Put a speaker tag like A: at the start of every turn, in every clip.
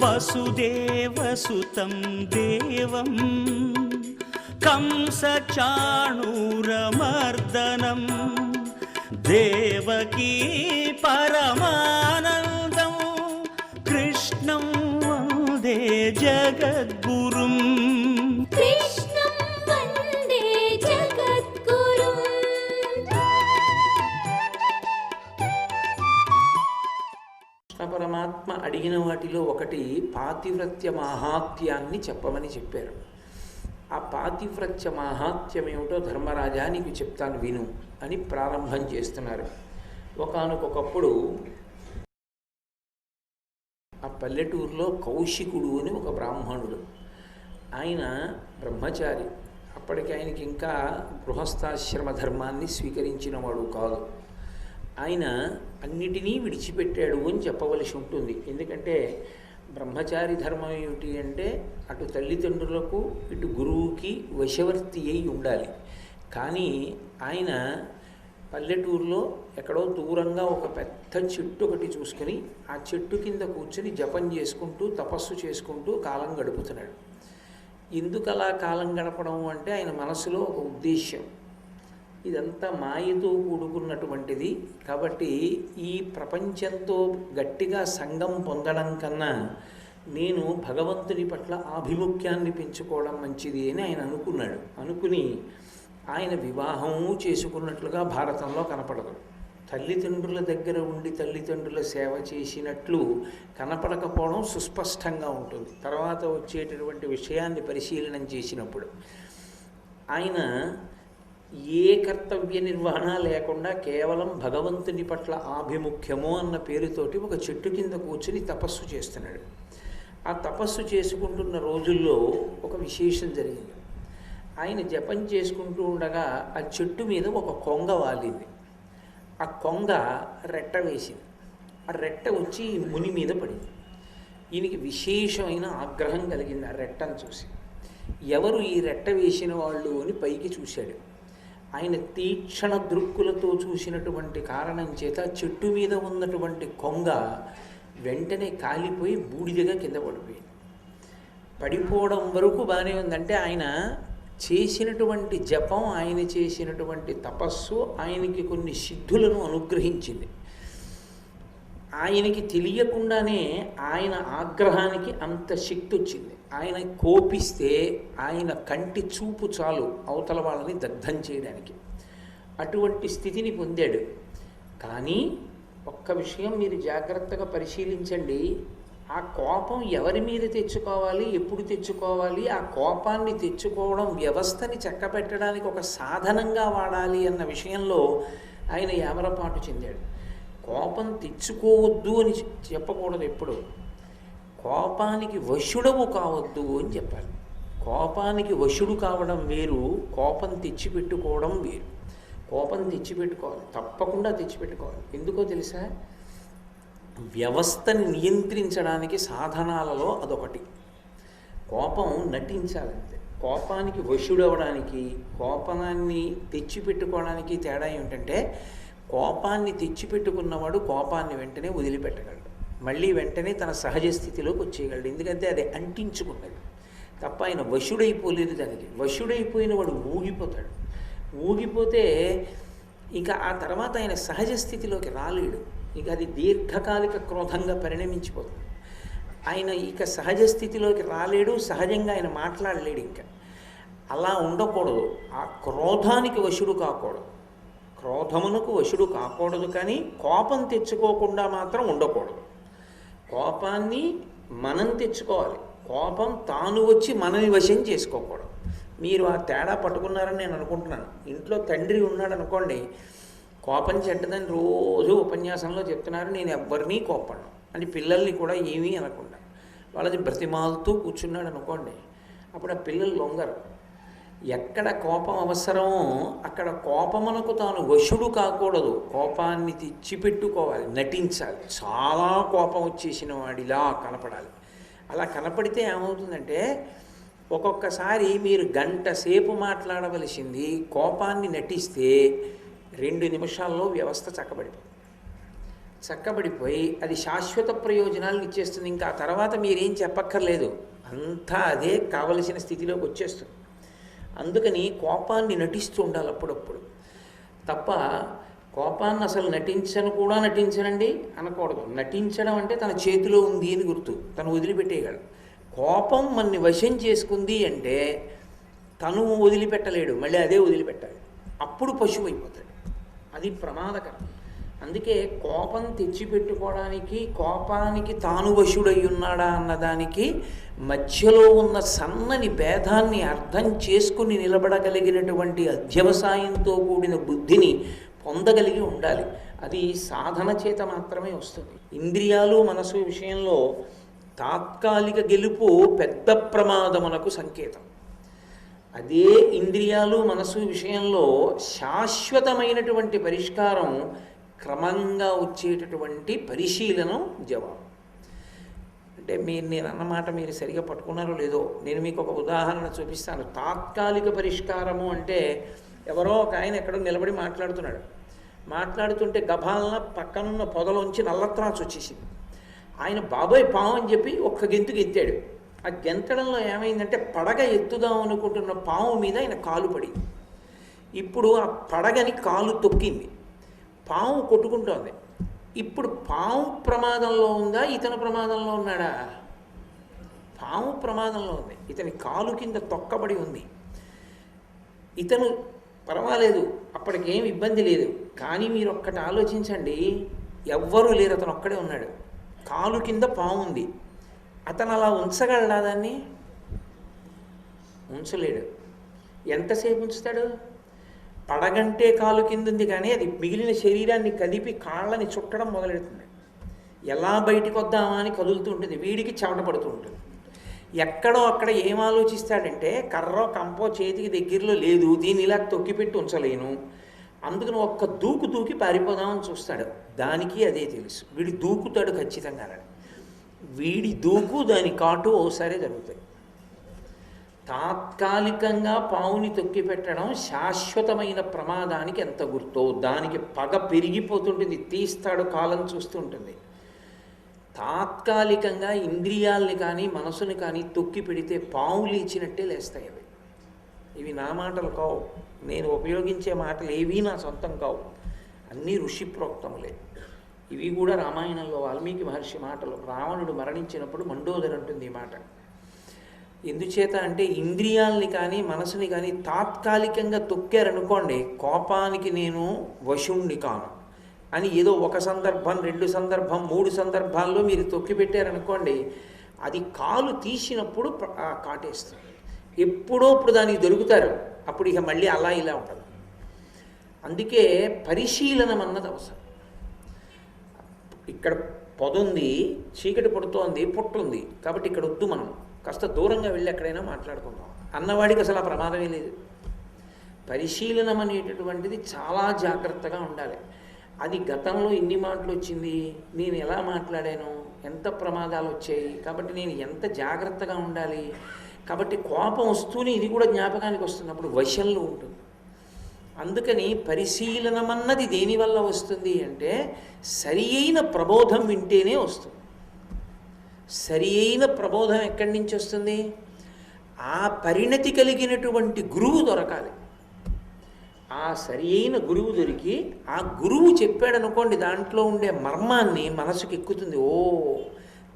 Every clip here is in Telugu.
A: వసుదేవసుతం దేవం కంసచాణూరమర్దనం దేవకీ పరమానందం కృష్ణం వందే జగద్గురుం.
B: పరమాత్మ అడిగిన వాటిలో ఒకటి పాతివ్రత్య మాహాత్యాన్ని చెప్పమని చెప్పారు. ఆ పాతివ్రత్య మాహాత్యం ఏమిటో ధర్మరాజా నీకు చెప్తాను విను అని ప్రారంభం చేస్తున్నారు. ఒకానొకప్పుడు ఆ పల్లెటూరులో కౌశికుడు అని ఒక బ్రాహ్మణుడు. ఆయన బ్రహ్మచారి. అప్పటికి ఆయనకి ఇంకా గృహస్థాశ్రమ ధర్మాన్ని స్వీకరించిన వాడు కాదు. ఆయన అన్నిటినీ విడిచిపెట్టాడు అని చెప్పవలసి ఉంటుంది. ఎందుకంటే బ్రహ్మచారి ధర్మం ఏమిటి అంటే అటు తల్లిదండ్రులకు ఇటు గురువుకి వశవర్తి అయి ఉండాలి. కానీ ఆయన పల్లెటూరులో ఎక్కడో దూరంగా ఒక పెద్ద చెట్టు ఒకటి చూసుకొని ఆ చెట్టు కింద కూర్చొని జపం చేసుకుంటూ తపస్సు చేసుకుంటూ కాలం గడుపుతున్నాడు. ఎందుకు అలా కాలం గడపడం అంటే ఆయన మనసులో ఒక ఉద్దేశ్యం, ఇదంతా మాయతో కూడుకున్నటువంటిది. కాబట్టి ఈ ప్రపంచంతో గట్టిగా సంగం పొందడం కన్నా నేను భగవంతుని పట్ల ఆభిముఖ్యాన్ని పెంచుకోవడం మంచిది అని ఆయన అనుకున్నాడు. అనుకుని ఆయన వివాహము చేసుకున్నట్లుగా భారతంలో కనపడదు. తల్లిదండ్రుల దగ్గర ఉండి తల్లిదండ్రుల సేవ చేసినట్లు కనపడకపోవడం సుస్పష్టంగా ఉంటుంది. తర్వాత వచ్చేటటువంటి విషయాన్ని పరిశీలనం చేసినప్పుడు ఆయన ఏ కర్తవ్య నిర్వహణ లేకుండా కేవలం భగవంతుని పట్ల ఆభిముఖ్యము అన్న పేరుతోటి ఒక చెట్టు కింద కూర్చుని తపస్సు చేస్తున్నాడు. ఆ తపస్సు చేసుకుంటున్న రోజుల్లో ఒక విశేషం జరిగింది. ఆయన జపం చేసుకుంటూ ఉండగా ఆ చెట్టు మీద ఒక కొంగ వాలింది. ఆ కొంగ రెట్ట వేసింది. ఆ రెట్ట వచ్చి ఈ ముని మీద పడింది. ఈయనకి విశేషమైన ఆగ్రహం కలిగింది ఆ రెట్టను చూసి. ఎవరు ఈ రెట్ట వేసిన వాళ్ళు అని పైకి చూశాడు. ఆయన తీక్షణ దృక్కులతో చూసినటువంటి కారణం చేత చెట్టు మీద ఉన్నటువంటి కొంగ వెంటనే కాలిపోయి బూడిదగా కింద పడిపోయింది. పడిపోవడం వరకు బాగానే ఉందంటే ఆయన చేసినటువంటి జపం, ఆయన చేసినటువంటి తపస్సు ఆయనకి కొన్ని సిద్ధులను అనుగ్రహించింది. ఆయనకి తెలియకుండానే ఆయన ఆగ్రహానికి అంత శక్తి వచ్చింది. ఆయన కోపిస్తే ఆయన కంటి చూపు చాలు అవతల వాళ్ళని దగ్ధం చేయడానికి. అటువంటి స్థితిని పొందాడు. కానీ ఒక్క విషయం మీరు జాగ్రత్తగా పరిశీలించండి. ఆ కోపం ఎవరి మీద తెచ్చుకోవాలి, ఎప్పుడు తెచ్చుకోవాలి, ఆ కోపాన్ని తెచ్చుకోవడం వ్యవస్థని చక్కబెట్టడానికి ఒక సాధనంగా వాడాలి అన్న విషయంలో ఆయన యామరపాటు చెందాడు. కోపం తెచ్చుకోవద్దు అని చెప్పకూడదు. ఎప్పుడు కోపానికి వశుడవు కావద్దు అని చెప్పాలి. కోపానికి వశుడు కావడం వేరు, కోపం తెచ్చిపెట్టుకోవడం వేరు. కోపం తెచ్చిపెట్టుకోవాలి, తప్పకుండా తెచ్చిపెట్టుకోవాలి. ఎందుకో తెలుసా? వ్యవస్థని నియంత్రించడానికి సాధనాలలో అదొకటి. కోపం నటించాలంతే. కోపానికి వశుడవడానికి, కోపాన్ని తెచ్చిపెట్టుకోవడానికి తేడా ఏమిటంటే కోపాన్ని తెచ్చిపెట్టుకున్నవాడు కోపాన్ని వెంటనే వదిలిపెట్టగలడు, మళ్ళీ వెంటనే తన సహజ స్థితిలోకి వచ్చేయగలడు. ఎందుకంటే అది అంటించుకున్నది తప్ప ఆయన వశుడైపోలేదు. దానికి వశుడైపోయిన వాడు ఊగిపోతాడు. ఊగిపోతే ఇంకా ఆ తర్వాత ఆయన సహజ స్థితిలోకి రాలేడు. ఇక అది దీర్ఘకాలిక క్రోధంగా పరిణమించిపోతుంది. ఆయన ఇక సహజ స్థితిలోకి రాలేడు, సహజంగా ఆయన మాట్లాడలేడు. ఇంకా అలా ఉండకూడదు. ఆ క్రోధానికి వశుడు కాకూడదు, క్రోధమునకు వశుడు కాకూడదు. కానీ కోపం తెచ్చుకోకుండా మాత్రం ఉండకూడదు. కోపాన్ని మనం తెచ్చుకోవాలి, కోపం తాను వచ్చి మనని వశం చేసుకోకూడదు. మీరు ఆ తేడా పట్టుకున్నారని నేను అనుకుంటున్నాను. ఇంట్లో తండ్రి ఉన్నాడు అనుకోండి, కోపం చెడ్డదని రోజు ఉపన్యాసంలో చెప్తున్నారు, నేను ఎవ్వరినీ కోపడను అని పిల్లల్ని కూడా ఏమీ అనకుండా వాళ్ళని బ్రతిమాలుతూ కూర్చున్నాడు అనుకోండి, అప్పుడు ఆ పిల్లలు లొంగరు. ఎక్కడ కోపం అవసరమో అక్కడ కోపమునకు తాను వశుడు కాకూడదు, కోపాన్ని తెచ్చిపెట్టుకోవాలి, నటించాలి. చాలా కోపం వచ్చేసిన వాడిలా కనపడాలి. అలా కనపడితే ఏమవుతుందంటే ఒక్కొక్కసారి మీరు గంట సేపు మాట్లాడవలసింది కోపాన్ని నటిస్తే 2 నిమిషాల్లో వ్యవస్థ చక్కబడిపోతుంది. చక్కబడిపోయి అది శాశ్వత ప్రయోజనాలను ఇచ్చేస్తుంది. ఇంకా ఆ తర్వాత మీరేం చెప్పక్కర్లేదు, అంతా అదే కావలసిన స్థితిలోకి వచ్చేస్తుంది. అందుకని కోపాన్ని నటిస్తూ ఉండాలి అప్పుడప్పుడు తప్ప కోపాన్ని అసలు నటించనండి అనకూడదు. నటించడం అంటే తన చేతిలో ఉంది అని గుర్తు, తను వదిలిపెట్టేయగలడు. కోపం మనని వశం చేసుకుంది అంటే తను వదిలిపెట్టలేడు, మళ్ళీ అదే వదిలిపెట్టాలి, అప్పుడు పశువు అయిపోతాడు. అది ప్రమాదకరం. అందుకే కోపం తెచ్చిపెట్టుకోవడానికి, కోపానికి తాను వశుడై ఉన్నాడా అన్నదానికి మధ్యలో ఉన్న సన్నని భేదాన్ని అర్థం చేసుకుని నిలబడగలిగినటువంటి అధ్యవసాయంతో కూడిన బుద్ధిని పొందగలిగి ఉండాలి. అది సాధన చేత మాత్రమే వస్తుంది. ఇంద్రియాలు మనసు విషయంలో తాత్కాలిక గెలుపు పెద్ద ప్రమాదమునకు సంకేతం. అదే ఇంద్రియాలు మనసు విషయంలో శాశ్వతమైనటువంటి పరిష్కారం క్రమంగా వచ్చేటటువంటి పరిశీలనం జవాబు. అంటే నేను అన్నమాట మీరు సరిగా పట్టుకున్నారో లేదో, నేను మీకు ఒక ఉదాహరణ చూపిస్తాను. తాత్కాలిక పరిష్కారము అంటే ఎవరో ఒక ఆయన ఎక్కడో నిలబడి మాట్లాడుతుంటే గభాలన పక్కనున్న పొదలోంచి నల్లత్రాసు వచ్చేసింది. ఆయన బాబోయ్ పాము అని చెప్పి ఒక్క గెంతుకు ఎత్తాడు. ఆ గెంతడంలో ఏమైందంటే పడగ ఎత్తుదాం అనుకుంటున్న పాము మీద ఆయన కాలు పడింది. ఇప్పుడు ఆ పడగని కాలు తొక్కింది, పాము కొట్టుకుంటోంది. ఇప్పుడు పాము ప్రమాదంలో ఉందా, ఇతను ప్రమాదంలో ఉన్నాడా? పాము ప్రమాదంలో ఉంది, ఇతని కాలు కింద తొక్కబడి ఉంది. ఇతను పర్వాలేదు, అప్పటికేం ఇబ్బంది లేదు. కానీ మీరు ఒక్కటి ఆలోచించండి, ఎవ్వరూ లేరు, అతను ఒక్కడే ఉన్నాడు, కాలు కింద పాము ఉంది. అతను అలా ఉంచగలడా? దాన్ని ఉంచలేడు. ఎంతసేపు ఉంచుతాడు? పడగంటే కాలు కింద ఉంది, కానీ అది మిగిలిన శరీరాన్ని కదిపి కాళ్ళని చుట్టడం మొదలెడుతుంది. ఎలా బయటికి వద్దామా అని కదులుతూ ఉంటుంది, వీడికి చెమట పడుతూ ఉంటుంది. ఎక్కడో అక్కడ ఏం ఆలోచిస్తాడంటే కర్రో కంపో చేతికి దగ్గరలో లేదు, దీన్ని ఇలా తొక్కిపెట్టి ఉంచలేను, అందుకని ఒక్క దూకి పారిపోదామని చూస్తాడు. దానికి అదే తెలుసు, వీడి దూకుతాడు ఖచ్చితంగా. వీడి దూకు దాని కాటు ఓసారి జరుగుతాయి. తాత్కాలికంగా పావుని తొక్కిపెట్టడం శాశ్వతమైన ప్రమాదానికి ఎంత గుర్తో. దానికి పగ పెరిగిపోతుంటుంది, తీస్తాడు కాలం చూస్తూ ఉంటుంది. తాత్కాలికంగా ఇంద్రియాల్ని కానీ మనసుని కానీ తొక్కి పెడితే పావులు ఇచ్చినట్టే లేస్తాయి అవి. ఇవి నా మాటలు కావు, నేను ఉపయోగించే మాటలు ఏవీ నా సొంతం కావు, అన్నీ ఋషి ప్రోక్తములే. ఇవి కూడా రామాయణంలో వాల్మీకి మహర్షి మాటలు. రావణుడు మరణించినప్పుడు మండోదరి అంటుంది ఈ మాట. ఎందుచేత అంటే ఇంద్రియాల్ని కానీ మనసుని కానీ తాత్కాలికంగా తొక్కారనుకోండి, కోపానికి నేను వశుణ్ణి కాను అని ఏదో ఒక సందర్భం, 2 సందర్భం, 3 సందర్భాల్లో మీరు తొక్కిపెట్టారనుకోండి, అది కాలు తీసినప్పుడు కాటేస్తుంది. ఎప్పుడో ఇప్పుడు దానికి దొరుకుతారు, అప్పుడు ఇక మళ్ళీ అలా ఇలా ఉంటుంది. అందుకే పరిశీలనం అన్నది అవసరం. ఇక్కడ పొదుంది, చీకటి పడుతోంది, పుట్టుంది, కాబట్టి ఇక్కడ వద్దు, మనం కాస్త దూరంగా వెళ్ళి ఎక్కడైనా మాట్లాడుకుందాం అన్నవాడికి అసలు ఆ ప్రమాదమే లేదు. పరిశీలనం అనేటటువంటిది చాలా జాగ్రత్తగా ఉండాలి. అది గతంలో ఎన్ని మాటలు వచ్చింది, నేను ఎలా మాట్లాడాను, ఎంత ప్రమాదాలు వచ్చాయి, కాబట్టి నేను ఎంత జాగ్రత్తగా ఉండాలి. కాబట్టి కోపం వస్తూనే ఇది కూడా జ్ఞాపకానికి వస్తుంది, అప్పుడు వశంలో ఉంటుంది. అందుకని పరిశీలనమన్నది దేనివల్ల వస్తుంది అంటే సరి అయిన ప్రబోధం వింటేనే వస్తుంది. సరి అయిన ప్రబోధం ఎక్కడి నుంచి వస్తుంది? ఆ పరిణతి కలిగినటువంటి గురువు దొరకాలి. ఆ సరి అయిన గురువు దొరికి ఆ గురువు చెప్పాడనుకోండి, దాంట్లో ఉండే మర్మాన్ని మనసుకు ఎక్కుతుంది. ఓ,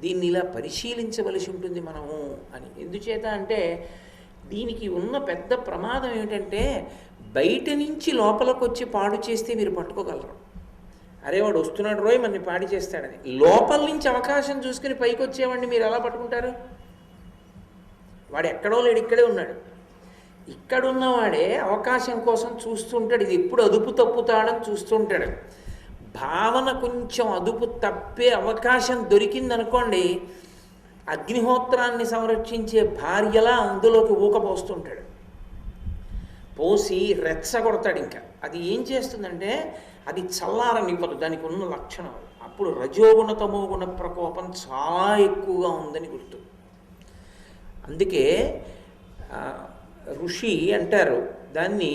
B: దీన్ని ఇలా పరిశీలించవలసి ఉంటుంది మనము అని. ఎందుచేత అంటే దీనికి ఉన్న పెద్ద ప్రమాదం ఏమిటంటే బయట నుంచి లోపలికి వచ్చి పాడు చేస్తే మీరు పట్టుకోగలరు. అరే వాడు వస్తున్నాడు రోయ్ మనని పాడి చేస్తాడని. లోపల నుంచి అవకాశం చూసుకుని పైకి వచ్చేవాడిని మీరు ఎలా పట్టుకుంటారు? వాడు ఎక్కడో లేడు, ఇక్కడే ఉన్నాడు. ఇక్కడున్నవాడే అవకాశం కోసం చూస్తుంటాడు, ఇది ఎప్పుడు అదుపు తప్పుతాడని చూస్తుంటాడు. భావన కొంచెం అదుపు తప్పే అవకాశం దొరికిందనుకోండి, అగ్నిహోత్రాన్ని సంరక్షించే భార్యలా అందులోకి ఊకపోస్తుంటాడు, పోసి రెచ్చగొడతాడు. ఇంకా అది ఏం చేస్తుందంటే అది చల్లారనివ్వదు, దానికి ఉన్న లక్షణం. అప్పుడు రజోగుణ తమోగుణ ప్రకోపం చాలా ఎక్కువగా ఉందని గుర్తు. అందుకే ఋషి అంటారు దాన్ని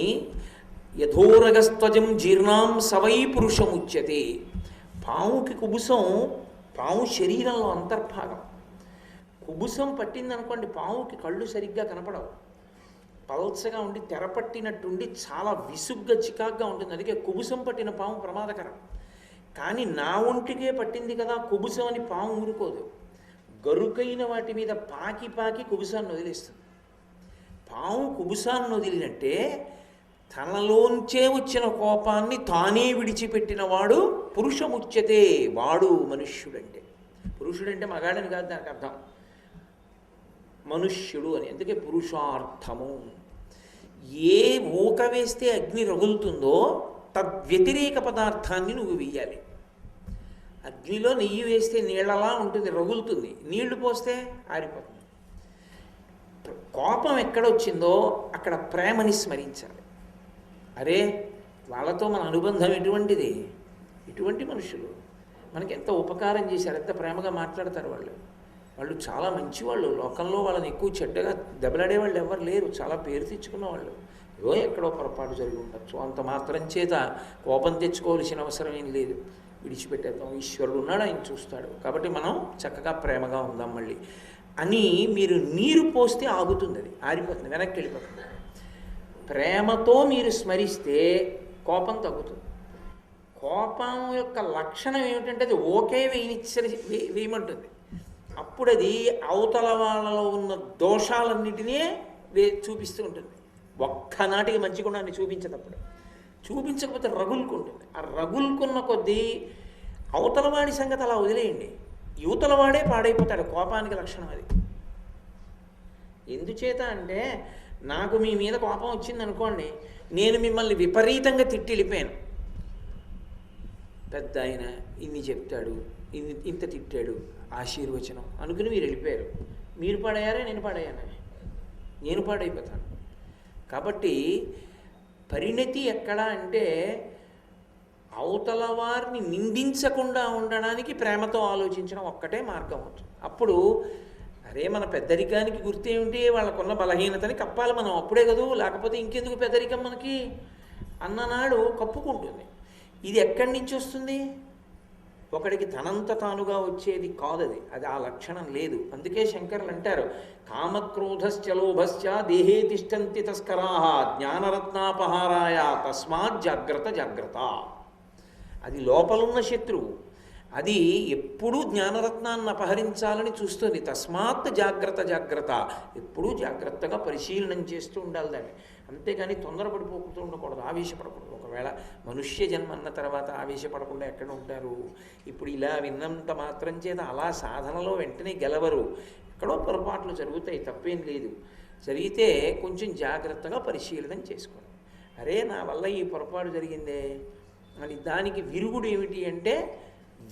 B: యథోరగస్త్వజం జీర్ణాం సవై పురుషముచ్యతే. పాముకి కుబుసం, పాము శరీరంలో అంతర్భాగం. కుబుసం పట్టిందనుకోండి పాముకి కళ్ళు సరిగ్గా కనపడవు, పల్చగా ఉండి తెరపట్టినట్టుండి చాలా విసుగ్గా చికాగ్గా ఉంటుంది. అందుకే కుబుసం పట్టిన పాము ప్రమాదకరం. కానీ నా ఒంటికే పట్టింది కదా కుబుసం అని పాము ఊరుకోదు. గరుకైన వాటి మీద పాకి పాకి కుబుసాన్ని వదిలేస్తుంది. పాము కుబుసాన్ని వదిలినట్టే తనలోంచే వచ్చిన కోపాన్ని తానే విడిచిపెట్టినవాడు పురుషముచ్యతే, వాడు మనుష్యుడంటే. పురుషుడంటే మగాడని కాదు దానికి అర్థం, మనుష్యుడు అని. అందుకే పురుషార్థము. ఏ ఊక వేస్తే అగ్ని రగులుతుందో తద్వ్యతిరేక పదార్థాన్ని నువ్వు వెయ్యాలి. అగ్నిలో నెయ్యి వేస్తే నీళ్ళలా ఉంటుంది, రగులుతుంది. నీళ్లు పోస్తే ఆరిపోతుంది. కోపం ఎక్కడొచ్చిందో అక్కడ ప్రేమని స్మరించాలి. అరే వాళ్ళతో మన అనుబంధం ఎటువంటిది, ఇటువంటి మనుషులు మనకి ఎంత ఉపకారం చేశారు, ఎంత ప్రేమగా మాట్లాడతారు వాళ్ళు. వాళ్ళు చాలా మంచివాళ్ళు. లోకంలో వాళ్ళని ఎక్కువ చెడ్డగా దెబ్బలాడే వాళ్ళు ఎవరు లేరు. చాలా పేరు తెచ్చుకున్న వాళ్ళు. ఏదో ఎక్కడో పొరపాటు జరిగి ఉండొచ్చు, అంత మాత్రం చేత కోపం తెచ్చుకోవాల్సిన అవసరం ఏం లేదు. విడిచిపెట్టేద్దాం, ఈశ్వరుడు ఉన్నాడు, ఆయన చూస్తాడు. కాబట్టి మనం చక్కగా ప్రేమగా ఉందాం మళ్ళీ అని మీరు నీరు పోస్తే ఆగుతుంది, అది ఆరిపోతుంది, వెనక్కి వెళ్ళిపోతుంది. ప్రేమతో మీరు స్మరిస్తే కోపం తగ్గుతుంది. కోపం యొక్క లక్షణం ఏమిటంటే అది ఓకే వేయమంటుంది. అప్పుడు అది అవతల వాళ్ళలో ఉన్న దోషాలన్నిటినీ చూపిస్తూ ఉంటుంది. ఒక్కనాటికి మంచి గుణాన్ని చూపించేటప్పుడు, చూపించకపోతే రగులుకుంటుంది. ఆ రగులుకున్న కొద్దీ అవతలవాడి సంగతి అలా వదిలేయండి, యువతలవాడే పాడైపోతాడు. కోపానికి లక్షణం అది. ఎందుచేత అంటే నాకు మీ మీద కోపం వచ్చింది అనుకోండి, నేను మిమ్మల్ని విపరీతంగా తిట్టి వెళ్ళిపోయాను. పెద్ద ఆయన ఇన్ని చెప్తాడు, ఇంత తిట్టాడు, ఆశీర్వచనం అనుకుని మీరు వెళ్ళిపోయారు. మీరు పాడయ్యారా, నేను పాడయ్యానా? నేను పాడైపోతాను. కాబట్టి పరిణతి ఎక్కడ అంటే అవతల వారిని నిందించకుండా ఉండడానికి ప్రేమతో ఆలోచించడం ఒక్కటే మార్గం అవుతుంది. అప్పుడు అరే మన పెద్దరికానికి గుర్తేమిటి, వాళ్ళకున్న బలహీనతని కప్పాలి మనం, అప్పుడే కదూ, లేకపోతే ఇంకెందుకు పెద్దరికం మనకి అన్ననాడు కప్పుకుంటుంది. ఇది ఎక్కడి నుంచి వస్తుంది? ఒకడికి తనంత తానుగా వచ్చేది కాదది, అది ఆ లక్షణం లేదు. అందుకే శంకరులు అంటారు, కామక్రోధశ్చలోభశ్చ దేహే తిష్టంతి తస్కరాః జ్ఞానరత్నాపహారాయ తస్మాత్ జాగ్రత్త జాగ్రత్త. అది లోపలున్న శత్రువు, అది ఎప్పుడూ జ్ఞానరత్నాన్ని అపహరించాలని చూస్తుంది. తస్మాత్ జాగ్రత్త జాగ్రత్త, ఎప్పుడూ జాగ్రత్తగా పరిశీలనం చేస్తూ ఉండాలి దాన్ని. అంతేగాని తొందరపడిపోతూ ఉండకూడదు, ఆవేశపడకూడదు. ఒకవేళ మనుష్య జన్మ అన్న తర్వాత ఆవేశపడకుండా ఎక్కడ ఉంటారు? ఇప్పుడు ఇలా విన్నంత మాత్రం చేత అలా సాధనలో వెంటనే గెలవరు. ఎక్కడో పొరపాట్లు జరుగుతాయి, తప్పేం లేదు. జరిగితే కొంచెం జాగ్రత్తగా పరిశీలన చేసుకోండి. అరే నా వల్ల ఈ పొరపాటు జరిగిందే అని. దానికి విరుగుడు ఏమిటి అంటే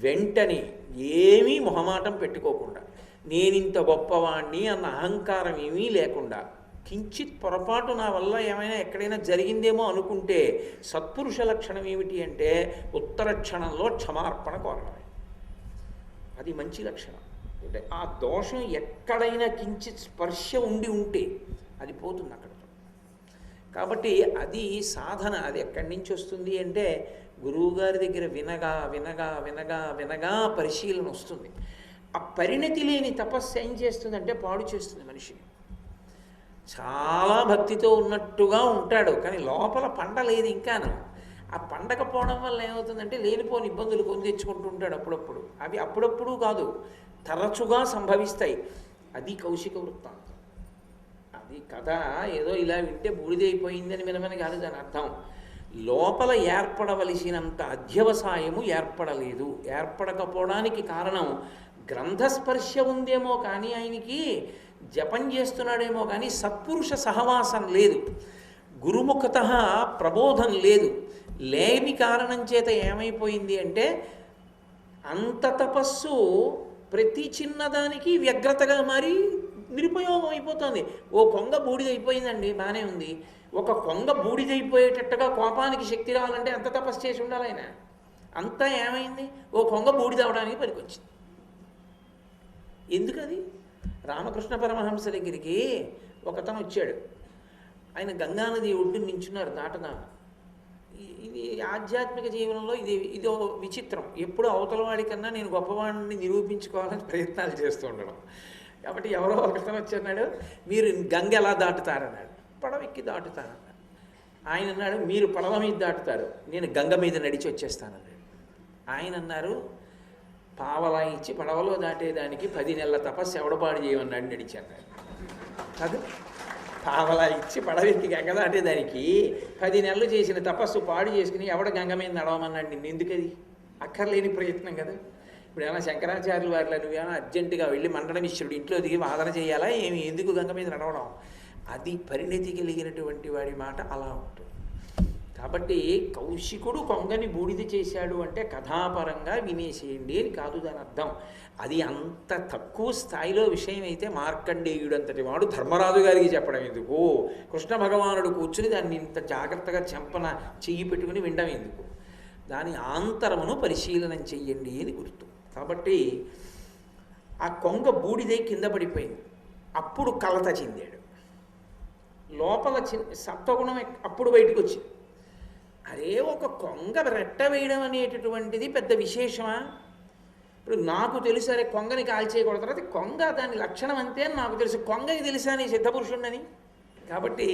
B: వెంటనే ఏమీ మొహమాటం పెట్టుకోకుండా, నేనింత గొప్పవాణ్ణి అన్న అహంకారం ఏమీ లేకుండా, కించిత్ పొరపాటు నా వల్ల ఏమైనా ఎక్కడైనా జరిగిందేమో అనుకుంటే సత్పురుష లక్షణం ఏమిటి అంటే ఉత్తర క్షణంలో క్షమార్పణ కోరడమే. అది మంచి లక్షణం. అంటే ఆ దోషం ఎక్కడైనా కించిత్ స్పర్శ ఉండి ఉంటే అది పోతుంది అక్కడితో. కాబట్టి అది సాధన. అది ఎక్కడి నుంచి వస్తుంది అంటే గురువుగారి దగ్గర వినగా వినగా వినగా వినగా పరిశీలన వస్తుంది. ఆ పరిణతి లేని తపస్సు ఏం చేస్తుందంటే పాడు చేస్తుంది మనిషిని. చాలా భక్తితో ఉన్నట్టుగా ఉంటాడు, కానీ లోపల పండలేదు ఇంకాను. ఆ పండకపోవడం వల్ల ఏమవుతుందంటే లేనిపోని ఇబ్బందులు కొని తెచ్చుకుంటూ ఉంటాడు అప్పుడప్పుడు. అవి అప్పుడప్పుడు కాదు, తరచుగా సంభవిస్తాయి. అది కౌశిక వృత్తాంతం. అది కథ ఏదో ఇలా వింటే బూడిదైపోయిందని వినమని కాదు దాని అర్థం. లోపల ఏర్పడవలసినంత అధ్యవసాయము ఏర్పడలేదు. ఏర్పడకపోవడానికి కారణం గ్రంథస్పర్శ ఉందేమో కానీ ఆయనకి జపం చేస్తున్నాడేమో కానీ సత్పురుష సహవాసం లేదు, గురుముఖత ప్రబోధం లేదు. లేని కారణం చేత ఏమైపోయింది అంటే అంత తపస్సు ప్రతి చిన్నదానికి వ్యగ్రతగా మారి నిరుపయోగం అయిపోతుంది. ఓ కొంగ బూడిదైపోయిందండి, బాగానే ఉంది. ఒక కొంగ బూడిదైపోయేటట్టుగా కోపానికి శక్తి రావాలంటే ఎంత తపస్సు చేసి ఉండాలి ఆయన? అంతా ఏమైంది? ఓ కొంగ బూడిదవడానికి పనికొచ్చింది. ఎందుకది? రామకృష్ణ పరమహంస దగ్గరికి ఒకతను వచ్చాడు. ఆయన గంగానది ఒడ్డు నించున్నారు దాటగా. ఇది ఆధ్యాత్మిక జీవనంలో ఇదో విచిత్రం. ఎప్పుడు అవతల వాడికన్నా నేను గొప్పవాడిని నిరూపించుకోవాలని ప్రయత్నాలు చేస్తూ ఉండడం. కాబట్టి ఎవరో ఒకతను వచ్చన్నాడు, మీరు గంగ ఎలా దాటుతారన్నాడు. పడవ ఎక్కి దాటుతానన్నాడు. ఆయన అన్నాడు, మీరు పడవ మీద దాటుతారు, నేను గంగ మీద నడిచి వచ్చేస్తానన్నాడు. ఆయన అన్నారు, పావలా ఇచ్చి పడవలో దాటేదానికి 10 నెలల తపస్సు ఎవడపాడు చేయమన్నాడు నడిచాను. అది పావలా ఇచ్చి పడవెక్కి గంగ దాటేదానికి 10 నెలలు చేసిన తపస్సు పాడు చేసుకుని ఎవడ గంగ మీద నడవమన్నాడు నిన్ను. ఎందుకది అక్కర్లేని ప్రయత్నం కదా. ఇప్పుడు ఏమైనా శంకరాచార్యుల వారిలో నువ్వేమైనా అర్జెంటుగా వెళ్ళి మండలమిశ్రుడు ఇంట్లో దిగి వాదన చేయాలా ఏమి, ఎందుకు గంగ మీద నడవడం? అది పరిణతి కలిగినటువంటి వాడి మాట అలా ఉంటుంది. కాబట్టి కౌశికుడు కొంగని బూడిద చేశాడు అంటే కథాపరంగా వినేసేయండి అని కాదు దాని అర్థం. అది అంత తక్కువ స్థాయిలో విషయం అయితే మార్కండేయుడు అంతటి వాడు ధర్మరాజు గారికి చెప్పడం ఎందుకు? కృష్ణ భగవానుడు కూర్చుని దాన్ని ఇంత జాగ్రత్తగా చెంపన చెయ్యి పెట్టుకుని వినడం ఎందుకు? దాని ఆంతరమును పరిశీలనం చెయ్యండి అని గుర్తు. కాబట్టి ఆ కొంగ బూడిదై కింద పడిపోయింది. అప్పుడు కలత చెందాడు. లోపల సత్వగుణం అప్పుడు బయటకు వచ్చింది. అరే, ఒక కొంగ రెట్ట వేయడం అనేటటువంటిది పెద్ద విశేషమా? ఇప్పుడు నాకు తెలుసు, అరే కొంగని కాల్చేయకూడదు, తర్వాత కొంగ దాని లక్షణం అంతే అని నాకు తెలుసు. కొంగకి తెలుసా నీ సిద్ధపురుషుణ్ణని? కాబట్టి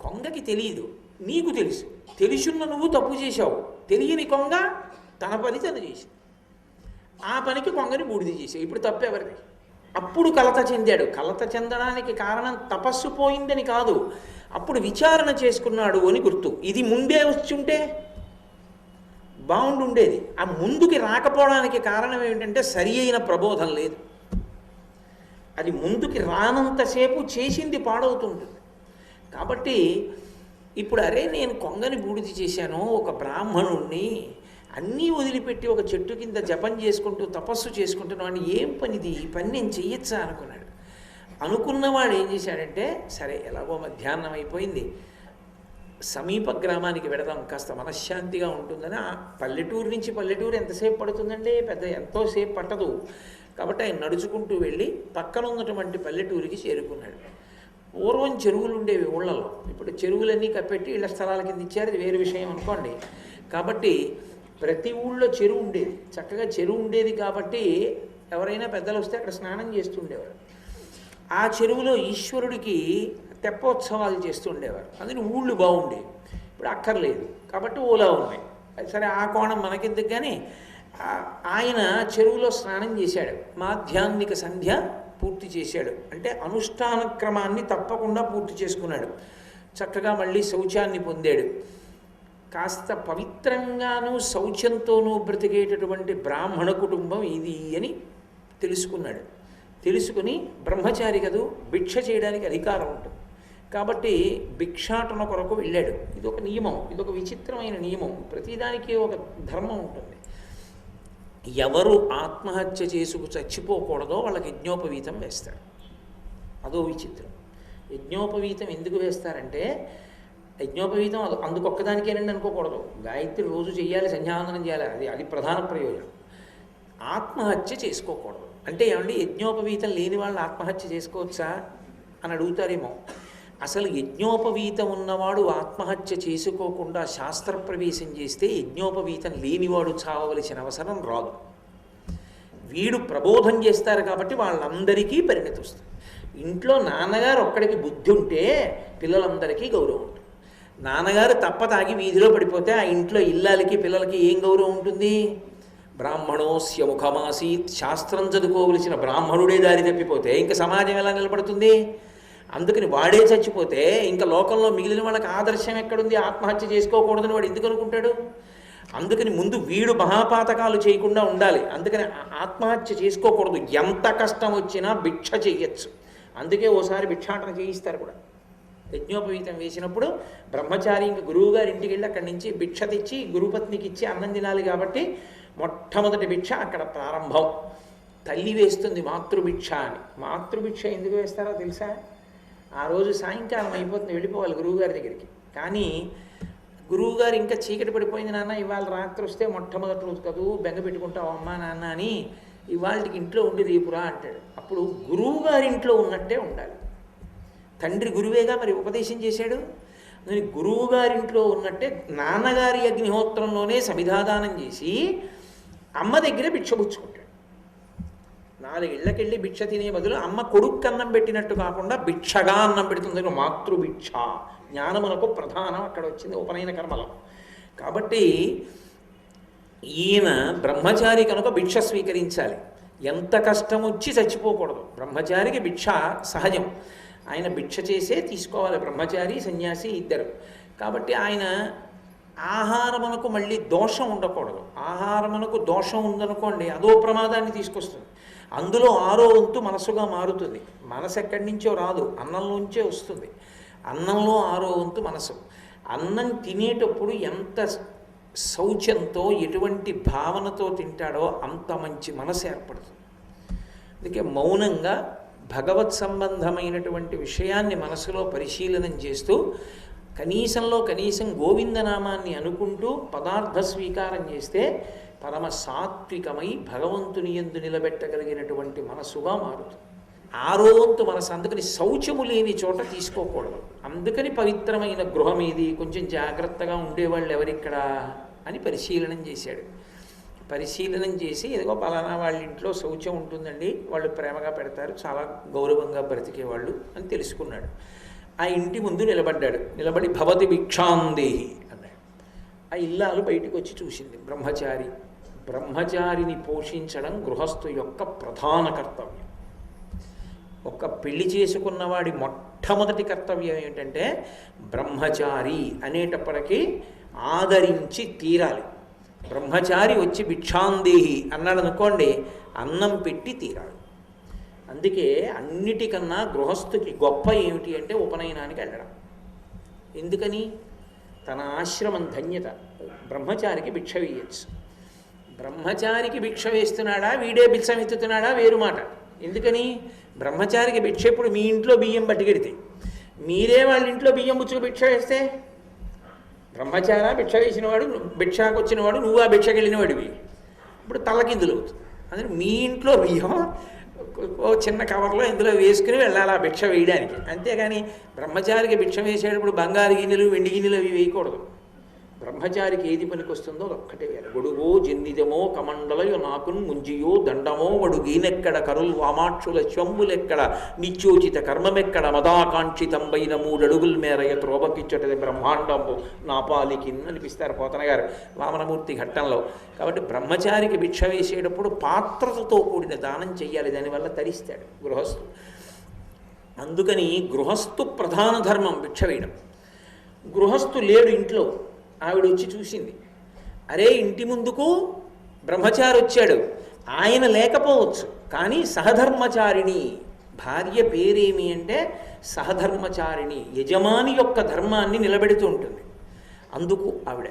B: కొంగకి తెలియదు, నీకు తెలుసు. తెలుసున్న నువ్వు తప్పు చేశావు. తెలియని కొంగ తన పని తను చేసింది. ఆ పనికి కొంగని బూడిద చేసావు. ఇప్పుడు తప్పు ఎవరిది? అప్పుడు కలత చెందాడు. కలత చెందడానికి కారణం తపస్సు పోయిందని కాదు, అప్పుడు విచారణ చేసుకున్నాడు అని గుర్తు. ఇది ముందే వచ్చుంటే బాగుండుండేది. ఆ ముందుకి రాకపోవడానికి కారణం ఏమిటంటే సరి అయిన ప్రబోధం లేదు. అది ముందుకి రానంతసేపు చేసింది పాడవుతుంటుంది. కాబట్టి ఇప్పుడు అరే నేను కొంగని బూడిద చేశాను, ఒక బ్రాహ్మణుణ్ణి అన్నీ వదిలిపెట్టి ఒక చెట్టు కింద జపం చేసుకుంటూ తపస్సు చేసుకుంటున్నాడు, ఏం పనిది, ఈ పని నేను చెయ్యొచ్చా అనుకున్నాడు. అనుకున్నవాడు ఏం చేశాడంటే, సరే ఎలాగో మధ్యాహ్నం అయిపోయింది, సమీప గ్రామానికి వెడదాం, కాస్త మనశ్శాంతిగా ఉంటుందని. పల్లెటూరు నుంచి పల్లెటూరు ఎంతసేపు పడుతుందండి? ఎంతోసేపు పట్టదు. కాబట్టి ఆయన నడుచుకుంటూ వెళ్ళి పక్కన ఉన్నటువంటి పల్లెటూరికి చేరుకున్నాడు. పూర్వం చెరువులు ఉండేవి ఊళ్ళలో, ఇప్పుడు చెరువులన్నీ కప్పెట్టి ఇళ్ల స్థలాల కింద ఇచ్చారు, అది వేరు విషయం అనుకోండి. కాబట్టి ప్రతి ఊళ్ళో చెరువు ఉండేది, చక్కగా చెరువు ఉండేది. కాబట్టి ఎవరైనా పెద్దలు వస్తే అక్కడ స్నానం చేస్తుండేవారు. ఆ చెరువులో ఈశ్వరుడికి తెప్పోత్సవాలు చేస్తుండేవారు. అందుకని ఊళ్ళు బాగుండేవి. ఇప్పుడు అక్కర్లేదు కాబట్టి ఓలా ఉన్నాయి. సరే, ఆ కోణం మనకెందుకు. కానీ ఆయన చెరువులో స్నానం చేశాడు, మాధ్యాహ్నిక సంధ్య పూర్తి చేశాడు. అంటే అనుష్ఠాన క్రమాన్ని తప్పకుండా పూర్తి చేసుకున్నాడు. చక్కగా మళ్ళీ శౌచాన్ని పొందాడు. కాస్త పవిత్రంగానూ శౌచంతోనూ బ్రతికేటటువంటి బ్రాహ్మణ కుటుంబం ఇది అని తెలుసుకున్నాడు. తెలుసుకుని బ్రహ్మచారి కదూ, భిక్ష చేయడానికి అధికారం ఉంటుంది. కాబట్టి భిక్షాటన కొరకు వెళ్ళాడు. ఇదొక నియమం, ఇదొక విచిత్రమైన నియమం. ప్రతిదానికి ఒక ధర్మం ఉంటుంది. ఎవరు ఆత్మహత్య చేసుకు చచ్చిపోకూడదో వాళ్ళకి యజ్ఞోపవీతం వేస్తారు. అదో విచిత్రం. యజ్ఞోపవీతం ఎందుకు వేస్తారంటే, యజ్ఞోపవీతం అందుకొక్కదానికేనండి అనుకోకూడదు. గాయత్రి రోజు చేయాలి, సంధ్యావందనం చేయాలి, అది ప్రధాన ప్రయోజనం. ఆత్మహత్య చేసుకోకూడదు అంటే ఏమండి, యజ్ఞోపవీతం లేని వాళ్ళు ఆత్మహత్య చేసుకోవచ్చా అని అడుగుతారేమో. అసలు యజ్ఞోపవీతం ఉన్నవాడు ఆత్మహత్య చేసుకోకుండా శాస్త్రప్రవేశం చేస్తే యజ్ఞోపవీతం లేనివాడు చావవలసిన అవసరం రాదు. వీడు ప్రబోధం చేస్తారు కాబట్టి వాళ్ళందరికీ పరిణతి వస్తుంది. ఇంట్లో నాన్నగారు ఒక్కడికి బుద్ధి ఉంటే పిల్లలందరికీ గౌరవం ఉంటుంది. నాన్నగారు తప్ప తాగి వీధిలో పడిపోతే ఆ ఇంట్లో ఇల్లాలకి పిల్లలకి ఏం గౌరవం ఉంటుంది? బ్రాహ్మణోస్య ముఖమాసీత్, శాస్త్రం చదువుకోవలసిన బ్రాహ్మణుడే దారి తప్పిపోతే ఇంకా సమాజం ఎలా నిలబడుతుంది? అందుకని వాడే చచ్చిపోతే ఇంకా లోకంలో మిగిలిన వాళ్ళకి ఆదర్శం ఎక్కడుంది? ఆత్మహత్య చేసుకోకూడదని వాడు ఎందుకు అనుకుంటాడు? అందుకని ముందు వీడు మహాపాతకాలు చేయకుండా ఉండాలి. అందుకని ఆత్మహత్య చేసుకోకూడదు. ఎంత కష్టం వచ్చినా భిక్ష చెయ్యొచ్చు. అందుకే ఓసారి భిక్షాటన చేయిస్తారు కూడా. యజ్ఞోపవీతం వేసినప్పుడు బ్రహ్మచారి ఇంక గురువుగారి ఇంటికి వెళ్ళి అక్కడి నుంచి భిక్ష తెచ్చి గురుపత్నికి ఇచ్చి అన్నం తినాలి. కాబట్టి మొట్టమొదటి భిక్ష అక్కడ ప్రారంభం. తల్లి వేస్తుంది మాతృభిక్ష అని. మాతృభిక్ష ఎందుకు వేస్తారో తెలుసా? ఆ రోజు సాయంకాలం అయిపోతుంది, వెళ్ళిపోవాలి గురువుగారి దగ్గరికి. కానీ గురువుగారు ఇంకా చీకటి పడిపోయింది నాన్న, ఇవాళ రాత్రి వస్తే మొట్టమొదటి రోజు కదూ, బెంగ పెట్టుకుంటావు అమ్మా నాన్న అని, ఇవాళకి ఇంట్లో ఉండి రేపురా అంటాడు. అప్పుడు గురువుగారి ఇంట్లో ఉన్నట్టే ఉండాలి. తండ్రి గురువేగా మరి ఉపదేశం చేశాడు. నేను గురువు గారింట్లో ఉన్నట్టే నాన్నగారి అగ్నిహోత్రంలోనే సమిధాదానం చేసి అమ్మ దగ్గరే భిక్ష పుచ్చుకుంటాడు. 4 ఇళ్ళకెళ్ళి భిక్ష తినే బదులు అమ్మ కొడుకు అన్నం పెట్టినట్టు కాకుండా భిక్షగా అన్నం పెడుతుంది. మాతృభిక్ష జ్ఞానమునకు ప్రధానం అక్కడ వచ్చింది ఉపనయన కర్మలో. కాబట్టి ఈయన బ్రహ్మచారి కనుక భిక్ష స్వీకరించాలి. ఎంత కష్టం వచ్చి చచ్చిపోకూడదు. బ్రహ్మచారికి భిక్ష సహజం. ఆయన భిక్ష చేసే తీసుకోవాలి, బ్రహ్మచారి సన్యాసి ఇద్దరు. కాబట్టి ఆయన ఆహారమునకు మళ్ళీ దోషం ఉండకూడదు. ఆహారమునకు దోషం ఉందనుకోండి అదో ప్రమాదాన్ని తీసుకొస్తుంది. అందులో 6వ వంతు మనసుగా మారుతుంది. మనసు ఎక్కడి నుంచో రాదు, అన్నంలోంచే వస్తుంది. అన్నంలో 6వ వంతు మనసు. అన్నం తినేటప్పుడు ఎంత శౌచంతో ఎటువంటి భావనతో తింటాడో అంత మంచి మనసు ఏర్పడుతుంది. అందుకే మౌనంగా భగవత్ సంబంధమైనటువంటి విషయాన్ని మనసులో పరిశీలనం చేస్తూ కనీసంలో కనీసం గోవిందనామాన్ని అనుకుంటూ పదార్థ స్వీకారం చేస్తే పరమ సాత్వికమై భగవంతుని యందు నిలబెట్టగలిగినటువంటి మనసుగా మారుతుంది. 6వ వంతు మనసు. అందుకని శౌచము లేని చోట తీసుకోకూడదు. అందుకని పవిత్రమైన గృహం ఏది, కొంచెం జాగ్రత్తగా ఉండేవాళ్ళు ఎవరిక్కడ అని పరిశీలనం చేశాడు. పరిశీలనం చేసి ఇదిగో పలానా వాళ్ళ ఇంట్లో శౌచం ఉంటుందండి, వాళ్ళు ప్రేమగా పెడతారు, చాలా గౌరవంగా బ్రతికేవాళ్ళు అని తెలుసుకున్నాడు. ఆ ఇంటి ముందు నిలబడ్డాడు. నిలబడి భవతి భిక్షాందేహి అన్నాడు. ఆ ఇల్లాలు బయటికి వచ్చి చూసింది. బ్రహ్మచారిని పోషించడం గృహస్థు యొక్క ప్రధాన కర్తవ్యం. ఒక పెళ్లి చేసుకున్నవాడి మొట్టమొదటి కర్తవ్యం ఏమిటంటే బ్రహ్మచారి అనేటప్పటికీ ఆదరించి తీరాలి. బ్రహ్మచారి వచ్చి భిక్షాందేహి అన్నాడు అనుకోండి, అన్నం పెట్టి తీరాలి. అందుకే అన్నిటికన్నా గృహస్థుకి గొప్ప ఏమిటి అంటే ఉపనయనానికి వెళ్ళడం. ఎందుకని? తన ఆశ్రమం ధన్యత. బ్రహ్మచారికి భిక్ష వేయచ్చు. బ్రహ్మచారికి భిక్ష వేస్తున్నాడా వీడే బిచ్చం ఎత్తుతున్నాడా వేరు మాట. ఎందుకని? బ్రహ్మచారికి భిక్ష ఇప్పుడు మీ ఇంట్లో బియ్యం పట్టుకెడితే మీరే వాళ్ళ ఇంట్లో బియ్యం పుచ్చుకు భిక్ష వేస్తే బ్రహ్మచార భిక్ష వేసినవాడు, భిక్షకు వచ్చినవాడు, నువ్వు ఆ భిక్షకి వెళ్ళినవాడివి. ఇప్పుడు తలకిందులు అవుతుంది. అందుకని మీ ఇంట్లో బియ్యం ఓ చిన్న కవర్లో ఇందులో వేసుకుని వెళ్ళాలి ఆ భిక్ష వేయడానికి. అంతేగాని బ్రహ్మచారికి భిక్ష వేసేటప్పుడు బంగారు గిన్నెలు వెండి గిన్నెలు అవి వేయకూడదు. బ్రహ్మచారికి ఏది పనికి వస్తుందో ఒక్కటే వేయాలి. గొడుగో జన్నిదమో కమండలయో నాకున్ ముంజియో దండమో వడుగీనెక్కడ కరుల్ వామాక్షుల శ్వంబులెక్కడ నిత్యోచిత కర్మమెక్కడ మదాకాంక్షితంబైన 3 అడుగుల మేరయ త్రోబకిచ్చటది బ్రహ్మాండంబు నాపాలికిన్ అనిపిస్తారు పోతన గారు వామనమూర్తి ఘట్టంలో. కాబట్టి బ్రహ్మచారికి భిక్ష వేసేటప్పుడు పాత్రతతో కూడిన దానం చెయ్యాలి. దానివల్ల తరిస్తాడు గృహస్థు. అందుకని గృహస్థు ప్రధాన ధర్మం భిక్ష వేయడం. గృహస్థు లేడు ఇంట్లో. ఆవిడ వచ్చి చూసింది. అరే ఇంటి ముందుకు బ్రహ్మచారి వచ్చాడు. ఆయన లేకపోవచ్చు కానీ సహధర్మచారిణి. భార్య పేరేమి అంటే సహధర్మచారిణి. యజమాని యొక్క ధర్మాన్ని నిలబెడుతూ ఉంటుంది. అందుకు ఆవిడ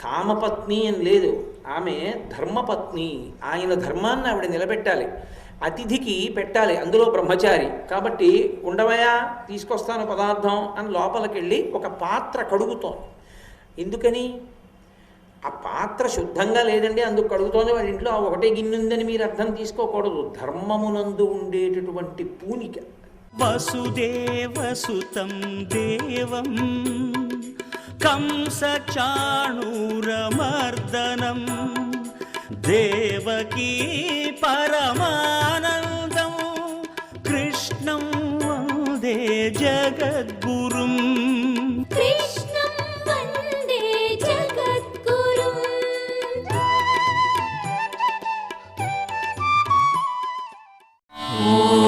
B: కామపత్ని అని లేదు, ఆమె ధర్మపత్ని. ఆయన ధర్మాన్ని ఆవిడ నిలబెట్టాలి. అతిథికి పెట్టాలి, అందులో బ్రహ్మచారి కాబట్టి ఉండవయా తీసుకొస్తాను పదార్థం అని లోపలికి వెళ్ళి ఒక పాత్ర కడుగుతోంది. ఎందుకని? ఆ పాత్ర శుద్ధంగా లేదండి అందుకు కడుగుతోంది. వాళ్ళ ఇంట్లో ఒకటే గిన్నె ఉందని మీరు అర్థం తీసుకోకూడదు. ధర్మమునందు ఉండేటటువంటి పూనిక.
A: వసుదేవసుతం దేవం కంసచాణూరమర్దనం దేవకీ పరమానందం కృష్ణం వందే జగద్గురుం.
C: Oh